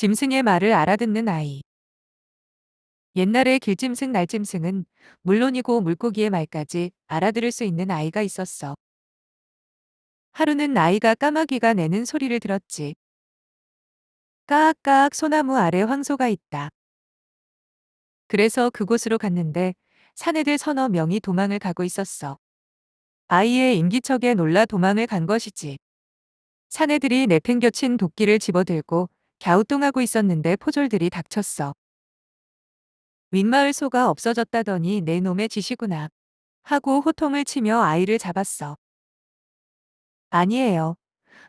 짐승의 말을 알아듣는 아이. 옛날에 길짐승 날짐승은 물론이고 물고기의 말까지 알아들을 수 있는 아이가 있었어. 하루는 아이가 까마귀가 내는 소리를 들었지. 까악까악 소나무 아래 황소가 있다. 그래서 그곳으로 갔는데 사내들 서너 명이 도망을 가고 있었어. 아이의 임기척에 놀라 도망을 간 것이지. 사내들이 내팽겨친 도끼를 집어들고 갸우뚱하고 있었는데 포졸들이 닥쳤어. 윗마을 소가 없어졌다더니 내 놈의 짓이구나 하고 호통을 치며 아이를 잡았어. 아니에요.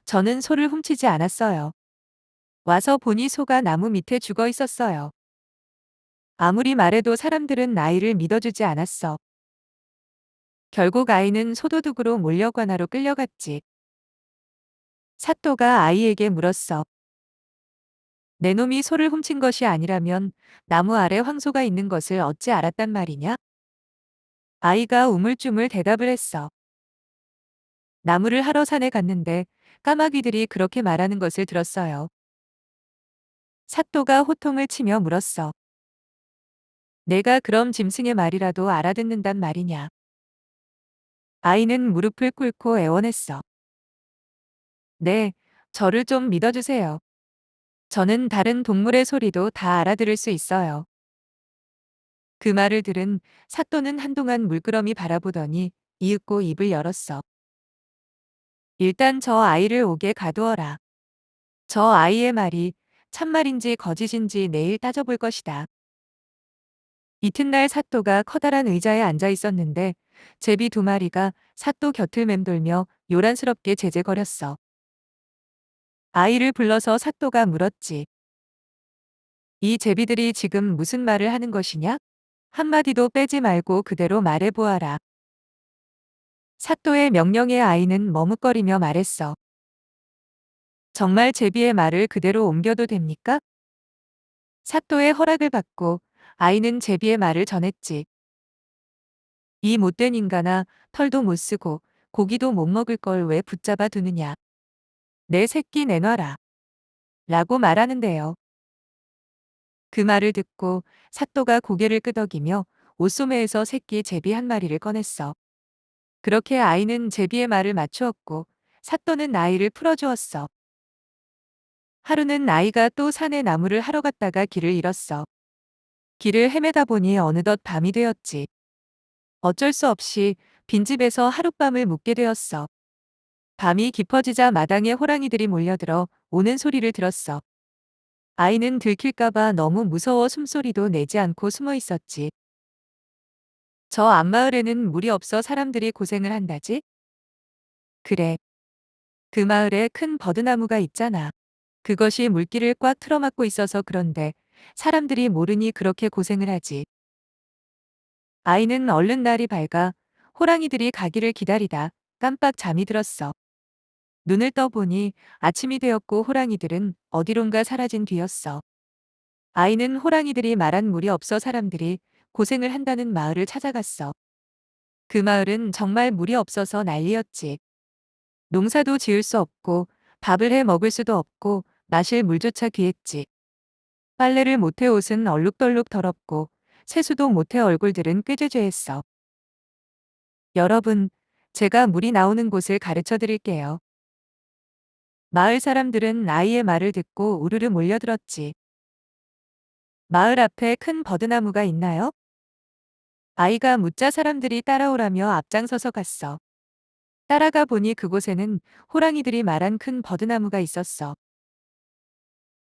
저는 소를 훔치지 않았어요. 와서 보니 소가 나무 밑에 죽어 있었어요. 아무리 말해도 사람들은 아이를 믿어주지 않았어. 결국 아이는 소도둑으로 몰려 관아로 끌려갔지. 사또가 아이에게 물었어. 내 놈이 소를 훔친 것이 아니라면 나무 아래 황소가 있는 것을 어찌 알았단 말이냐? 아이가 우물쭈물 대답을 했어. 나무를 하러 산에 갔는데 까마귀들이 그렇게 말하는 것을 들었어요. 사또가 호통을 치며 물었어. 내가 그럼 짐승의 말이라도 알아듣는단 말이냐? 아이는 무릎을 꿇고 애원했어. 네, 저를 좀 믿어주세요. 저는 다른 동물의 소리도 다 알아들을 수 있어요. 그 말을 들은 사또는 한동안 물끄러미 바라보더니 이윽고 입을 열었어. 일단 저 아이를 옥에 가두어라. 저 아이의 말이 참말인지 거짓인지 내일 따져볼 것이다. 이튿날 사또가 커다란 의자에 앉아 있었는데 제비 두 마리가 사또 곁을 맴돌며 요란스럽게 제재거렸어. 아이를 불러서 사또가 물었지. 이 제비들이 지금 무슨 말을 하는 것이냐? 한마디도 빼지 말고 그대로 말해보아라. 사또의 명령에 아이는 머뭇거리며 말했어. 정말 제비의 말을 그대로 옮겨도 됩니까? 사또의 허락을 받고 아이는 제비의 말을 전했지. 이 못된 인간아, 털도 못 쓰고 고기도 못 먹을 걸 왜 붙잡아 두느냐. 내 새끼 내놔라. 라고 말하는데요. 그 말을 듣고 사또가 고개를 끄덕이며 옷소매에서 새끼 제비 한 마리를 꺼냈어. 그렇게 아이는 제비의 말을 맞추었고 사또는 아이를 풀어주었어. 하루는 아이가 또 산에 나무를 하러 갔다가 길을 잃었어. 길을 헤매다 보니 어느덧 밤이 되었지. 어쩔 수 없이 빈집에서 하룻밤을 묵게 되었어. 밤이 깊어지자 마당에 호랑이들이 몰려들어 오는 소리를 들었어. 아이는 들킬까봐 너무 무서워 숨소리도 내지 않고 숨어 있었지. 저 앞마을에는 물이 없어 사람들이 고생을 한다지? 그래. 그 마을에 큰 버드나무가 있잖아. 그것이 물길을 꽉 틀어막고 있어서 그런데 사람들이 모르니 그렇게 고생을 하지. 아이는 얼른 날이 밝아 호랑이들이 가기를 기다리다 깜빡 잠이 들었어. 눈을 떠보니 아침이 되었고 호랑이들은 어디론가 사라진 뒤였어. 아이는 호랑이들이 말한 물이 없어 사람들이 고생을 한다는 마을을 찾아갔어. 그 마을은 정말 물이 없어서 난리였지. 농사도 지을 수 없고 밥을 해 먹을 수도 없고 마실 물조차 귀했지. 빨래를 못해 옷은 얼룩덜룩 더럽고 세수도 못해 얼굴들은 꾀죄죄했어. 여러분, 제가 물이 나오는 곳을 가르쳐 드릴게요. 마을 사람들은 아이의 말을 듣고 우르르 몰려들었지. 마을 앞에 큰 버드나무가 있나요? 아이가 묻자 사람들이 따라오라며 앞장서서 갔어. 따라가 보니 그곳에는 호랑이들이 말한 큰 버드나무가 있었어.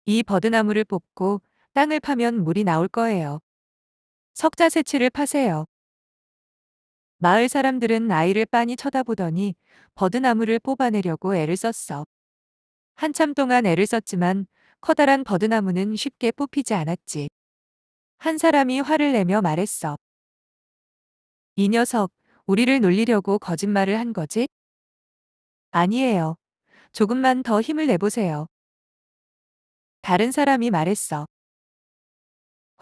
이 버드나무를 뽑고 땅을 파면 물이 나올 거예요. 석자새치를 파세요. 마을 사람들은 아이를 빤히 쳐다보더니 버드나무를 뽑아내려고 애를 썼어. 한참 동안 애를 썼지만 커다란 버드나무는 쉽게 뽑히지 않았지. 한 사람이 화를 내며 말했어. 이 녀석, 우리를 놀리려고 거짓말을 한 거지? 아니에요. 조금만 더 힘을 내보세요. 다른 사람이 말했어.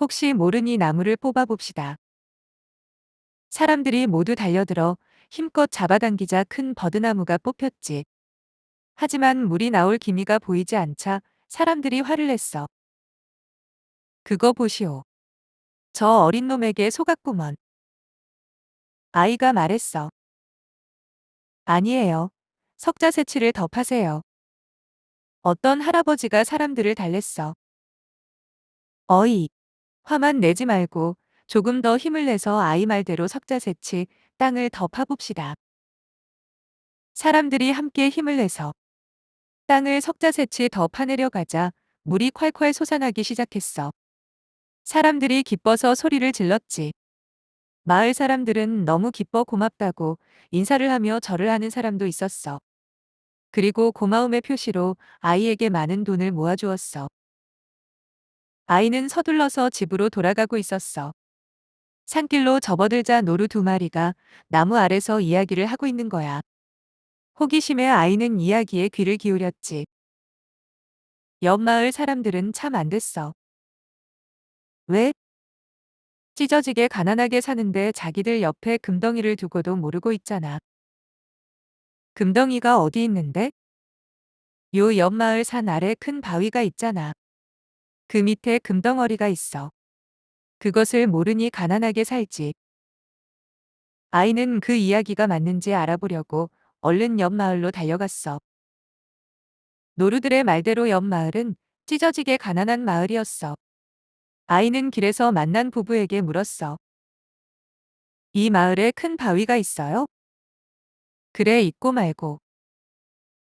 혹시 모르니 나무를 뽑아봅시다. 사람들이 모두 달려들어 힘껏 잡아당기자 큰 버드나무가 뽑혔지. 하지만 물이 나올 기미가 보이지 않자 사람들이 화를 냈어. 그거 보시오. 저 어린 놈에게 속았구먼. 아이가 말했어. 아니에요. 석자새치를 더 파세요. 어떤 할아버지가 사람들을 달랬어. 어이, 화만 내지 말고 조금 더 힘을 내서 아이 말대로 석자새치 땅을 더 파봅시다. 사람들이 함께 힘을 내서 땅을 석자새치 더 파내려 가자 물이 콸콸 솟아나기 시작했어. 사람들이 기뻐서 소리를 질렀지. 마을 사람들은 너무 기뻐 고맙다고 인사를 하며 절을 하는 사람도 있었어. 그리고 고마움의 표시로 아이에게 많은 돈을 모아주었어. 아이는 서둘러서 집으로 돌아가고 있었어. 산길로 접어들자 노루 두 마리가 나무 아래서 이야기를 하고 있는 거야. 호기심에 아이는 이야기에 귀를 기울였지. 옆 마을 사람들은 참 안 됐어. 왜? 찢어지게 가난하게 사는데 자기들 옆에 금덩이를 두고도 모르고 있잖아. 금덩이가 어디 있는데? 요 옆 마을 산 아래 큰 바위가 있잖아. 그 밑에 금덩어리가 있어. 그것을 모르니 가난하게 살지. 아이는 그 이야기가 맞는지 알아보려고 얼른 옆 마을로 달려갔어. 노루들의 말대로 옆 마을은 찢어지게 가난한 마을이었어. 아이는 길에서 만난 부부에게 물었어. 이 마을에 큰 바위가 있어요? 그래, 있고 말고.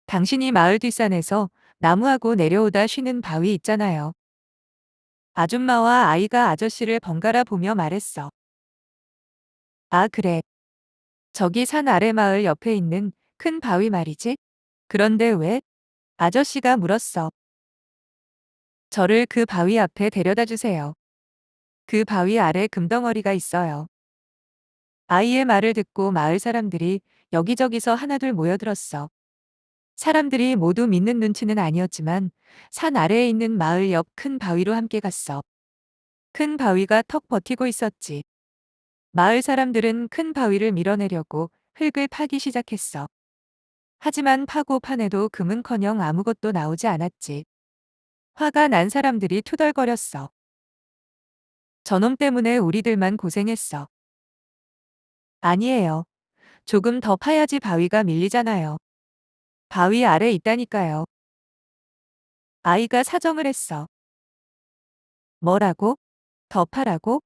당신이 마을 뒷산에서 나무하고 내려오다 쉬는 바위 있잖아요. 아줌마와 아이가 아저씨를 번갈아 보며 말했어. 아, 그래. 저기 산 아래 마을 옆에 있는 큰 바위 말이지? 그런데 왜? 아저씨가 물었어. 저를 그 바위 앞에 데려다 주세요. 그 바위 아래 금덩어리가 있어요. 아이의 말을 듣고 마을 사람들이 여기저기서 하나둘 모여들었어. 사람들이 모두 믿는 눈치는 아니었지만 산 아래에 있는 마을 옆 큰 바위로 함께 갔어. 큰 바위가 턱 버티고 있었지. 마을 사람들은 큰 바위를 밀어내려고 흙을 파기 시작했어. 하지만 파고 파내도 금은커녕 아무것도 나오지 않았지. 화가 난 사람들이 투덜거렸어. 저놈 때문에 우리들만 고생했어. 아니에요. 조금 더 파야지 바위가 밀리잖아요. 바위 아래 있다니까요. 아이가 사정을 했어. 뭐라고? 더 파라고?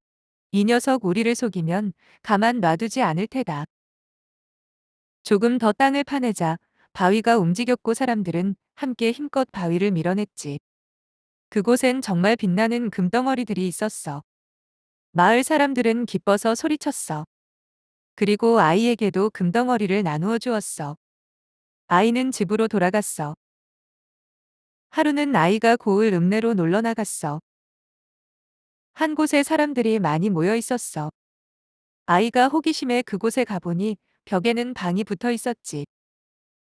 이 녀석 우리를 속이면 가만 놔두지 않을 테다. 조금 더 땅을 파내자 바위가 움직였고 사람들은 함께 힘껏 바위를 밀어냈지. 그곳엔 정말 빛나는 금덩어리들이 있었어. 마을 사람들은 기뻐서 소리쳤어. 그리고 아이에게도 금덩어리를 나누어 주었어. 아이는 집으로 돌아갔어. 하루는 아이가 고을 읍내로 놀러 나갔어. 한 곳에 사람들이 많이 모여 있었어. 아이가 호기심에 그곳에 가보니 벽에는 방이 붙어 있었지.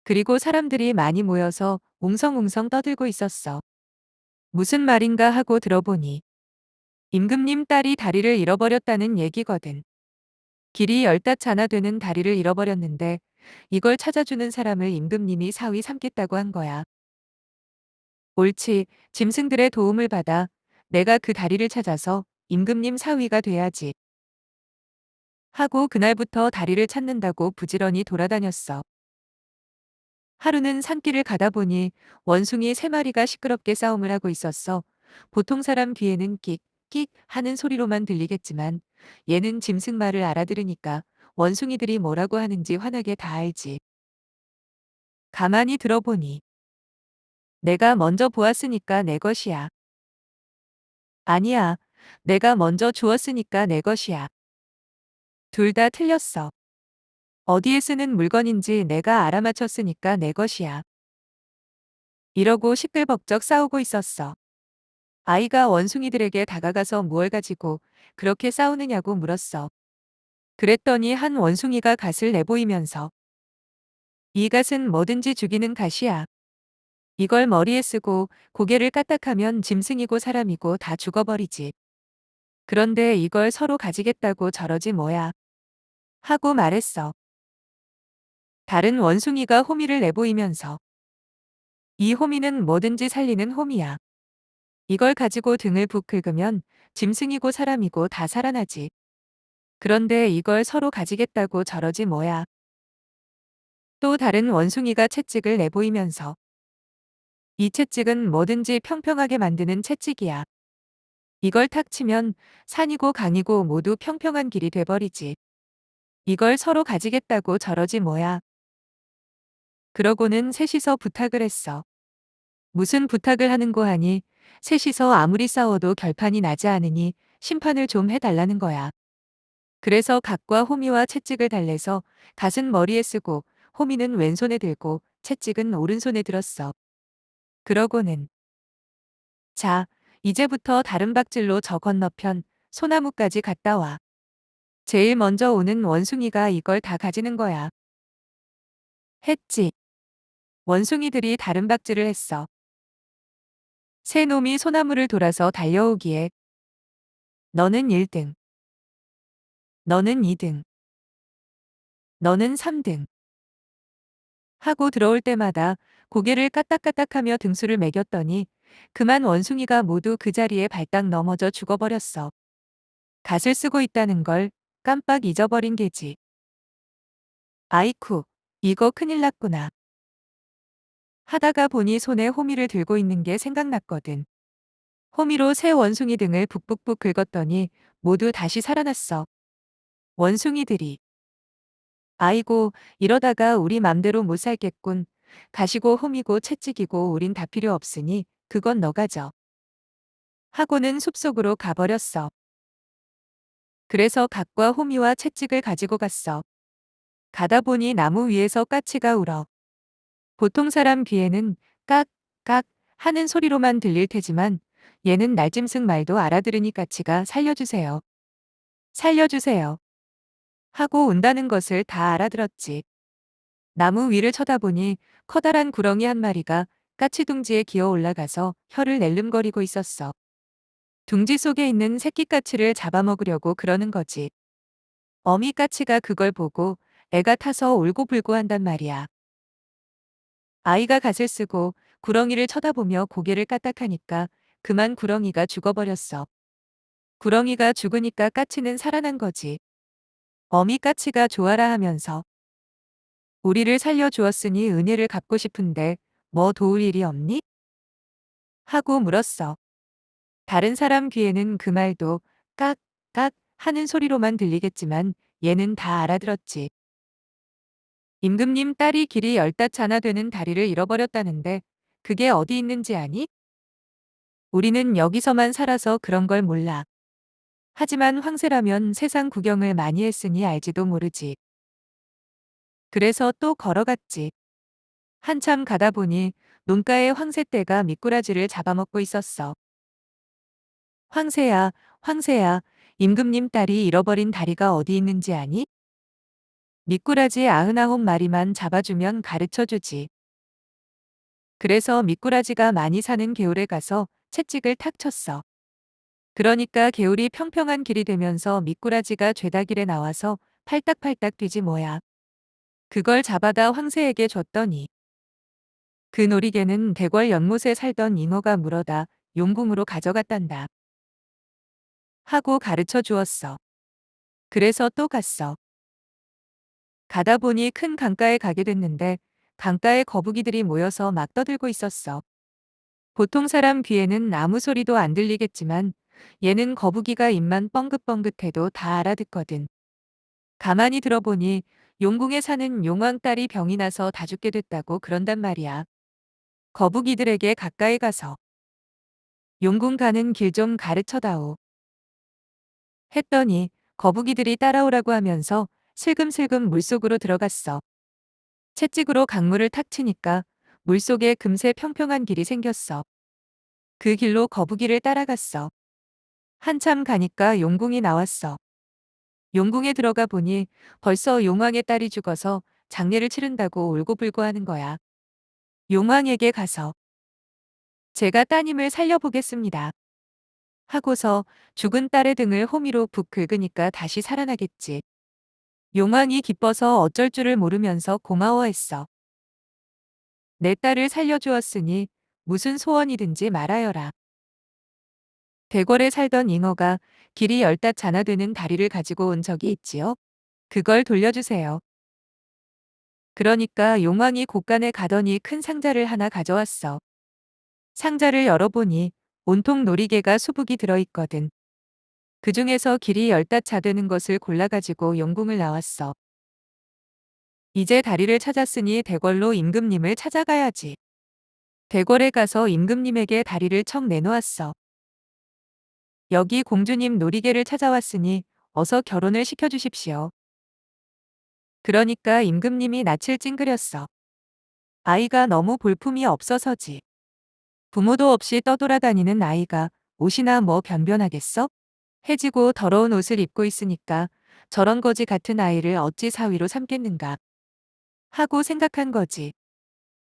그리고 사람들이 많이 모여서 웅성웅성 떠들고 있었어. 무슨 말인가 하고 들어보니 임금님 딸이 다리를 잃어버렸다는 얘기거든. 길이 10닷자나 되는 다리를 잃어버렸는데 이걸 찾아주는 사람을 임금님이 사위 삼겠다고 한 거야. 옳지, 짐승들의 도움을 받아 내가 그 다리를 찾아서 임금님 사위가 돼야지. 하고 그날부터 다리를 찾는다고 부지런히 돌아다녔어. 하루는 산길을 가다 보니 원숭이 3마리가 시끄럽게 싸움을 하고 있었어. 보통 사람 귀에는 끽, 끽 하는 소리로만 들리겠지만 얘는 짐승 말을 알아들으니까 원숭이들이 뭐라고 하는지 환하게 다 알지. 가만히 들어보니 내가 먼저 보았으니까 내 것이야. 아니야. 내가 먼저 주었으니까 내 것이야. 둘 다 틀렸어. 어디에 쓰는 물건인지 내가 알아맞혔으니까 내 것이야. 이러고 시끌벅적 싸우고 있었어. 아이가 원숭이들에게 다가가서 무얼 가지고 그렇게 싸우느냐고 물었어. 그랬더니 한 원숭이가 갓을 내보이면서 이 갓은 뭐든지 죽이는 갓이야. 이걸 머리에 쓰고 고개를 까딱하면 짐승이고 사람이고 다 죽어버리지. 그런데 이걸 서로 가지겠다고 저러지 뭐야. 하고 말했어. 다른 원숭이가 호미를 내보이면서 이 호미는 뭐든지 살리는 호미야. 이걸 가지고 등을 북 긁으면 짐승이고 사람이고 다 살아나지. 그런데 이걸 서로 가지겠다고 저러지 뭐야. 또 다른 원숭이가 채찍을 내보이면서 이 채찍은 뭐든지 평평하게 만드는 채찍이야. 이걸 탁 치면 산이고 강이고 모두 평평한 길이 돼버리지. 이걸 서로 가지겠다고 저러지 뭐야. 그러고는 셋이서 부탁을 했어. 무슨 부탁을 하는고 하니 셋이서 아무리 싸워도 결판이 나지 않으니 심판을 좀 해달라는 거야. 그래서 각과 호미와 채찍을 달래서 갓은 머리에 쓰고 호미는 왼손에 들고 채찍은 오른손에 들었어. 그러고는 자, 이제부터 다른 박질로 저 건너편 소나무까지 갔다 와. 제일 먼저 오는 원숭이가 이걸 다 가지는 거야. 했지. 원숭이들이 다른 박질을 했어. 새 놈이 소나무를 돌아서 달려오기에 너는 1등, 너는 2등, 너는 3등 하고 들어올 때마다 고개를 까딱까딱하며 등수를 매겼더니 그만 원숭이가 모두 그 자리에 발딱 넘어져 죽어버렸어. 갓을 쓰고 있다는 걸 깜빡 잊어버린 게지. 아이쿠, 이거 큰일 났구나. 하다가 보니 손에 호미를 들고 있는 게 생각났거든. 호미로 새 원숭이 등을 북북북 긁었더니 모두 다시 살아났어. 원숭이들이 아이고, 이러다가 우리 맘대로 못 살겠군. 가시고 홈이고 채찍이고 우린 다 필요 없으니 그건 너 가져. 하고는 숲속으로 가버렸어. 그래서 갓과 호미와 채찍을 가지고 갔어. 가다 보니 나무 위에서 까치가 울어. 보통 사람 귀에는 깍, 깍 하는 소리로만 들릴 테지만 얘는 날짐승 말도 알아들으니 까치가 살려주세요. 살려주세요. 하고 운다는 것을 다 알아들었지. 나무 위를 쳐다보니 커다란 구렁이 한 마리가 까치 둥지에 기어 올라가서 혀를 낼름거리고 있었어. 둥지 속에 있는 새끼 까치를 잡아먹으려고 그러는 거지. 어미 까치가 그걸 보고 애가 타서 울고불고 한단 말이야. 아이가 갓을 쓰고 구렁이를 쳐다보며 고개를 까딱하니까 그만 구렁이가 죽어버렸어. 구렁이가 죽으니까 까치는 살아난 거지. 어미 까치가 좋아라 하면서 우리를 살려주었으니 은혜를 갚고 싶은데 뭐 도울 일이 없니? 하고 물었어. 다른 사람 귀에는 그 말도 깍, 깍 하는 소리로만 들리겠지만 얘는 다 알아들었지. 임금님 딸이 길이 15자나 되는 다리를 잃어버렸다는데 그게 어디 있는지 아니? 우리는 여기서만 살아서 그런 걸 몰라. 하지만 황새라면 세상 구경을 많이 했으니 알지도 모르지. 그래서 또 걸어갔지. 한참 가다 보니 논가에 황새떼가 미꾸라지를 잡아먹고 있었어. 황새야, 황새야, 임금님 딸이 잃어버린 다리가 어디 있는지 아니? 미꾸라지 99마리만 잡아주면 가르쳐주지. 그래서 미꾸라지가 많이 사는 개울에 가서 채찍을 탁 쳤어. 그러니까 개울이 평평한 길이 되면서 미꾸라지가 죄다 길에 나와서 팔딱팔딱 뛰지 뭐야. 그걸 잡아다 황새에게 줬더니 그 놀이개는 대궐 연못에 살던 잉어가 물어다 용궁으로 가져갔단다. 하고 가르쳐 주었어. 그래서 또 갔어. 가다 보니 큰 강가에 가게 됐는데 강가에 거북이들이 모여서 막 떠들고 있었어. 보통 사람 귀에는 아무 소리도 안 들리겠지만 얘는 거북이가 입만 뻥긋뻥긋해도 다 알아듣거든. 가만히 들어보니 용궁에 사는 용왕 딸이 병이 나서 다 죽게 됐다고 그런단 말이야. 거북이들에게 가까이 가서 용궁 가는 길 좀 가르쳐다오. 했더니 거북이들이 따라오라고 하면서 슬금슬금 물속으로 들어갔어. 채찍으로 강물을 탁 치니까 물속에 금세 평평한 길이 생겼어. 그 길로 거북이를 따라갔어. 한참 가니까 용궁이 나왔어. 용궁에 들어가 보니 벌써 용왕의 딸이 죽어서 장례를 치른다고 울고불고 하는 거야. 용왕에게 가서 제가 따님을 살려보겠습니다. 하고서 죽은 딸의 등을 호미로 북 긁으니까 다시 살아나겠지. 용왕이 기뻐서 어쩔 줄을 모르면서 고마워했어. 내 딸을 살려주었으니 무슨 소원이든지 말하여라. 대궐에 살던 잉어가 길이 10닷자나 되는 다리를 가지고 온 적이 있지요. 그걸 돌려주세요. 그러니까 용왕이 곳간에 가더니 큰 상자를 하나 가져왔어. 상자를 열어보니 온통 놀이개가 수북이 들어있거든. 그 중에서 길이 10닷자 되는 것을 골라가지고 용궁을 나왔어. 이제 다리를 찾았으니 대궐로 임금님을 찾아가야지. 대궐에 가서 임금님에게 다리를 척 내놓았어. 여기 공주님 놀이개를 찾아왔으니 어서 결혼을 시켜주십시오. 그러니까 임금님이 낯을 찡그렸어. 아이가 너무 볼품이 없어서지. 부모도 없이 떠돌아다니는 아이가 옷이나 뭐 변변하겠어? 해지고 더러운 옷을 입고 있으니까 저런 거지 같은 아이를 어찌 사위로 삼겠는가 하고 생각한 거지.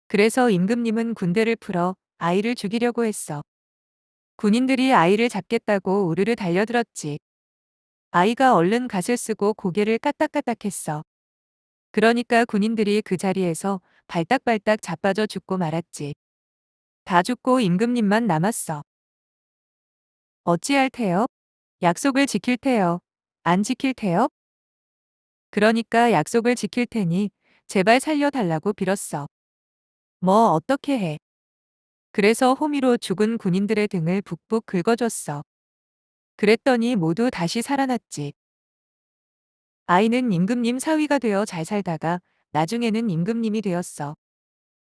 그래서 임금님은 군대를 풀어 아이를 죽이려고 했어. 군인들이 아이를 잡겠다고 우르르 달려들었지. 아이가 얼른 갓을 쓰고 고개를 까딱까딱했어. 그러니까 군인들이 그 자리에서 발딱발딱 자빠져 죽고 말았지. 다 죽고 임금님만 남았어. 어찌할 테요? 약속을 지킬 테요. 안 지킬 테요? 그러니까 약속을 지킬 테니 제발 살려달라고 빌었어. 뭐 어떻게 해. 그래서 호미로 죽은 군인들의 등을 북북 긁어줬어. 그랬더니 모두 다시 살아났지. 아이는 임금님 사위가 되어 잘 살다가 나중에는 임금님이 되었어.